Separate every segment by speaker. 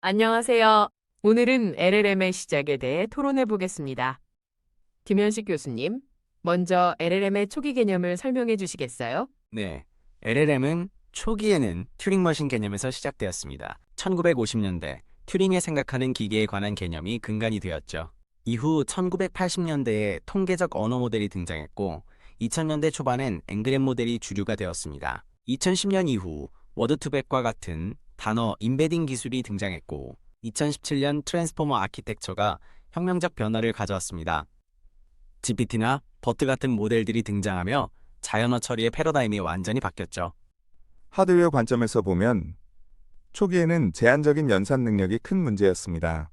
Speaker 1: 안녕하세요. 오늘은 LLM의 시작에 대해 토론해 보겠습니다. 김현식 교수님, 먼저 LLM의 초기 개념을 설명해 주시겠어요?
Speaker 2: 네, LLM은 초기에는 튜링 머신 개념에서 시작되었습니다. 1950년대 튜링이 생각하는 기계에 관한 개념이 근간이 되었죠. 이후 1980년대에 통계적 언어 모델이 등장했고 2000년대 초반엔 앵그램 모델이 주류가 되었습니다. 2010년 이후 워드2벡과 같은 단어 임베딩 기술이 등장했고 2017년 트랜스포머 아키텍처가 혁명적 변화를 가져왔습니다. GPT나 버트 같은 모델들이 등장하며 자연어 처리의 패러다임이 완전히 바뀌었죠.
Speaker 3: 하드웨어 관점에서 보면 초기에는 제한적인 연산 능력이 큰 문제였습니다.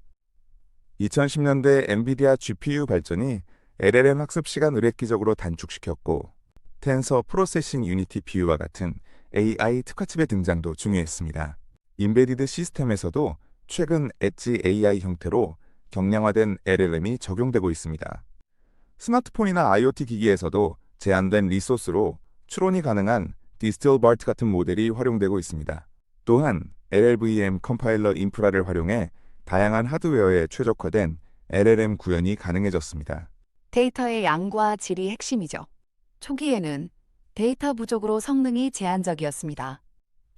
Speaker 3: 2010년대 엔비디아 GPU 발전이 LLM 학습 시간을 획기적으로 단축시켰고 텐서 프로세싱 유니티 BU와 같은 AI 특화칩의 등장도 중요했습니다. 인베디드 시스템에서도 최근 엣지 AI 형태로 경량화된 LLM이 적용되고 있습니다. 스마트폰이나 IoT 기기에서도 제한된 리소스로 추론이 가능한 디스틸버트 같은 모델이 활용되고 있습니다. 또한 LLVM 컴파일러 인프라를 활용해 다양한 하드웨어에 최적화된 LLM 구현이 가능해졌습니다.
Speaker 4: 데이터의 양과 질이 핵심이죠. 초기에는 데이터 부족으로 성능이 제한적이었습니다.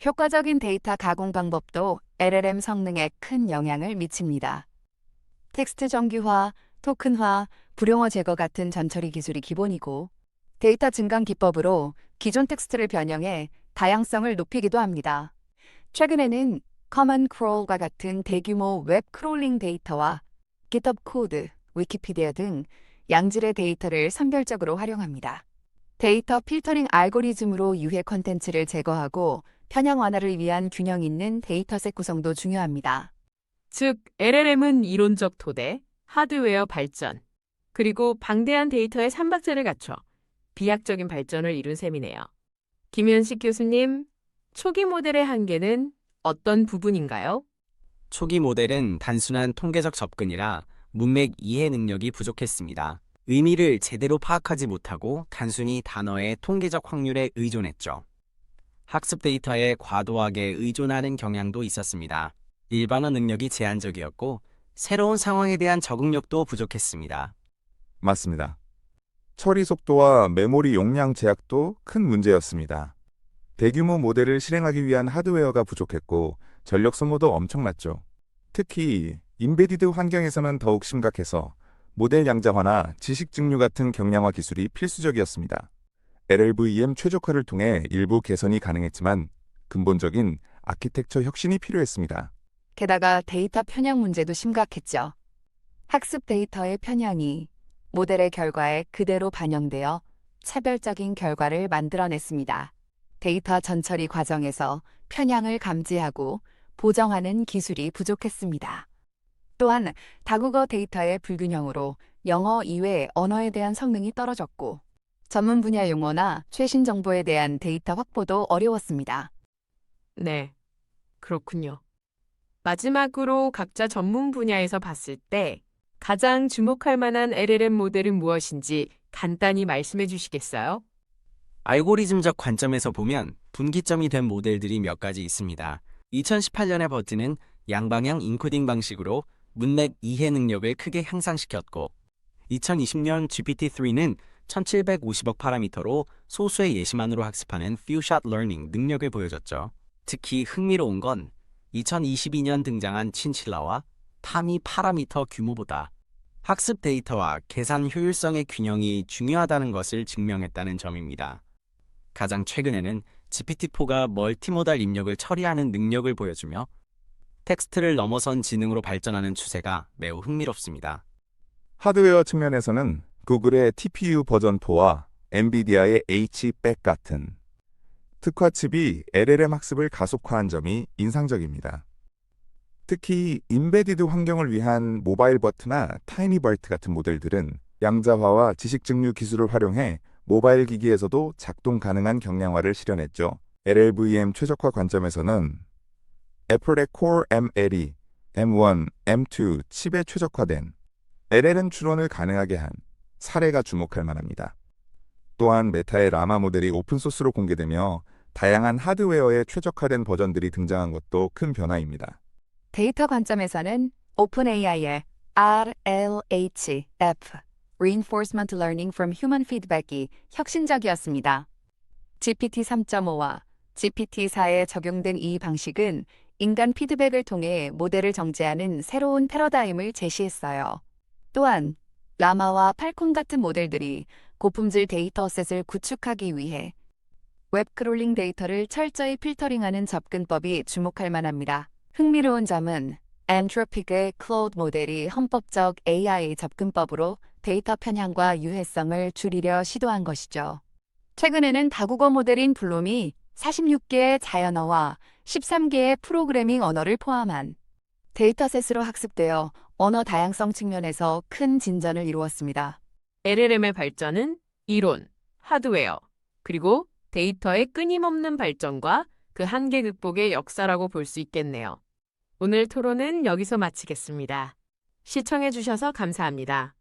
Speaker 4: 효과적인 데이터 가공 방법도 LLM 성능에 큰 영향을 미칩니다. 텍스트 정규화, 토큰화, 불용어 제거 같은 전처리 기술이 기본이고 데이터 증강 기법으로 기존 텍스트를 변형해 다양성을 높이기도 합니다. 최근에는 커먼 크롤과 같은 대규모 웹 크롤링 데이터와 GitHub 코드, 위키피디아 등 양질의 데이터를 선별적으로 활용합니다. 데이터 필터링 알고리즘으로 유해 콘텐츠를 제거하고 편향 완화를 위한 균형 있는 데이터셋 구성도 중요합니다.
Speaker 1: 즉, LLM은 이론적 토대, 하드웨어 발전, 그리고 방대한 데이터의 삼박자를 갖춰 비약적인 발전을 이룬 셈이네요. 김현식 교수님, 초기 모델의 한계는 어떤 부분인가요?
Speaker 2: 초기 모델은 단순한 통계적 접근이라 문맥 이해 능력이 부족했습니다. 의미를 제대로 파악하지 못하고 단순히 단어의 통계적 확률에 의존했죠. 학습 데이터에 과도하게 의존하는 경향도 있었습니다. 일반어 능력이 제한적이었고 새로운 상황에 대한 적응력도 부족했습니다.
Speaker 3: 맞습니다. 처리 속도와 메모리 용량 제약도 큰 문제였습니다. 대규모 모델을 실행하기 위한 하드웨어가 부족했고 전력 소모도 엄청났죠. 특히 인베디드 환경에서는 더욱 심각해서 모델 양자화나 지식 증류 같은 경량화 기술이 필수적이었습니다. LLVM 최적화를 통해 일부 개선이 가능했지만 근본적인 아키텍처 혁신이 필요했습니다.
Speaker 4: 게다가 데이터 편향 문제도 심각했죠. 학습 데이터의 편향이 모델의 결과에 그대로 반영되어 차별적인 결과를 만들어냈습니다. 데이터 전처리 과정에서 편향을 감지하고 보정하는 기술이 부족했습니다. 또한 다국어 데이터의 불균형으로 영어 이외 언어에 대한 성능이 떨어졌고 전문 분야 용어나 최신 정보에 대한 데이터 확보도 어려웠습니다.
Speaker 1: 네, 그렇군요. 마지막으로 각자 전문 분야에서 봤을 때 가장 주목할 만한 LLM 모델은 무엇인지 간단히 말씀해 주시겠어요?
Speaker 2: 알고리즘적 관점에서 보면 분기점이 된 모델들이 몇 가지 있습니다. 2018년에 버트는 양방향 인코딩 방식으로 문맥 이해 능력을 크게 향상시켰고 2020년 GPT-3는 1750억 파라미터로 소수의 예시만으로 학습하는 few-shot learning 능력을 보여줬죠. 특히 흥미로운 건 2022년 등장한 친칠라와 타미 파라미터 규모보다 학습 데이터와 계산 효율성의 균형이 중요하다는 것을 증명했다는 점입니다. 가장 최근에는 GPT-4가 멀티모달 입력을 처리하는 능력을 보여주며 텍스트를 넘어선 지능으로 발전하는 추세가 매우 흥미롭습니다.
Speaker 3: 하드웨어 측면에서는 구글의 TPU 버전 4와 엔비디아의 H100 같은 특화칩이 LLM 학습을 가속화한 점이 인상적입니다. 특히 인베디드 환경을 위한 모바일 버트나 타이니버트 같은 모델들은 양자화와 지식 증류 기술을 활용해 모바일 기기에서도 작동 가능한 경량화를 실현했죠. LLVM 최적화 관점에서는 애플의 Core MLE, M1, M2 칩에 최적화된 LLM 추론을 가능하게 한 사례가 주목할 만합니다. 또한 메타의 라마 모델이 오픈소스로 공개되며 다양한 하드웨어에 최적화된 버전들이 등장한 것도 큰 변화입니다.
Speaker 4: 데이터 관점에서는 오픈AI의 RLHF, Reinforcement Learning from Human Feedback이 혁신적이었습니다. GPT-3.5와 GPT-4에 적용된 이 방식은 인간 피드백을 통해 모델을 정제하는 새로운 패러다임을 제시했어요. 또한 라마와 팔콘 같은 모델들이 고품질 데이터셋을 구축하기 위해 웹크롤링 데이터를 철저히 필터링하는 접근법이 주목할 만합니다. 흥미로운 점은 엔트로픽의 클로드 모델이 헌법적 AI 접근법으로 데이터 편향과 유해성을 줄이려 시도한 것이죠. 최근에는 다국어 모델인 블룸이 46개의 자연어와 13개의 프로그래밍 언어를 포함한 데이터셋으로 학습되어 언어 다양성 측면에서 큰 진전을 이루었습니다.
Speaker 1: LLM의 발전은 이론, 하드웨어, 그리고 데이터의 끊임없는 발전과 그 한계 극복의 역사라고 볼 수 있겠네요. 오늘 토론은 여기서 마치겠습니다. 시청해주셔서 감사합니다.